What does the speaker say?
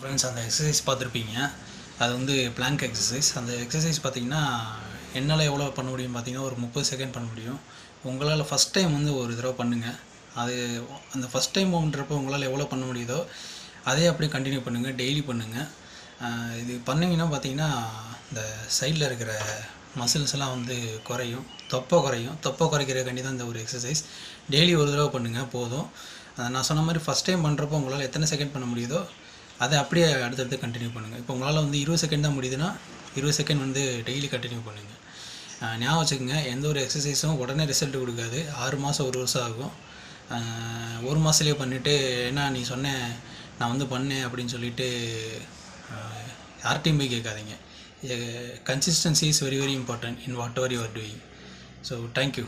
Friends, அந்த exercise பார்த்துருப்பீங்க. அது வந்து பிளாங்க் எக்ஸசைஸ். அந்த எக்ஸசைஸ் பார்த்தீங்கன்னா என்னால் எவ்வளோ பண்ண முடியும் பார்த்தீங்கன்னா ஒரு 30 செகண்ட் பண்ண முடியும். உங்களால் ஃபஸ்ட் டைம் வந்து ஒரு தடவை பண்ணுங்கள். அது அந்த ஃபஸ்ட் டைம் பண்ணுறப்போ உங்களால் எவ்வளோ பண்ண முடியுதோ அதே அப்படியே கண்டினியூ பண்ணுங்கள், டெய்லி பண்ணுங்கள். இது பண்ணிங்கன்னா பார்த்தீங்கன்னா இந்த சைடில் இருக்கிற மசில்ஸ் எல்லாம் வந்து குறையும், தொப்பை குறைக்கிறதுக்காண்டி தான் இந்த ஒரு எக்ஸசைஸ். டெய்லி ஒரு தடவை பண்ணுங்கள் போதும். நான் சொன்ன மாதிரி ஃபஸ்ட் டைம் பண்ணுறப்போ உங்களால் எத்தனை செகண்ட் பண்ண முடியுதோ அதை அப்படியே அடுத்தடுத்து கண்டினியூ பண்ணுங்கள். இப்போ உங்களால் வந்து 20 செகண்ட் தான் முடியுதுன்னா 20 செகண்ட் வந்து டெய்லி கண்டினியூ பண்ணுங்கள். ஞாபகம் வச்சுக்கோங்க, எந்த ஒரு எக்ஸசைஸும் உடனே ரிசல்ட் கொடுக்காது. 6 மாதம் 1 வருஷம் ஆகும். 1 மாதத்துலேயே பண்ணிவிட்டு என்ன நீ சொன்னேன் நான் வந்து பண்ணேன் அப்படின்னு சொல்லிவிட்டு யார்கிட்டையும் போய் கேட்காதீங்க. Consistency is very very important in what ever you are doing. So thank you.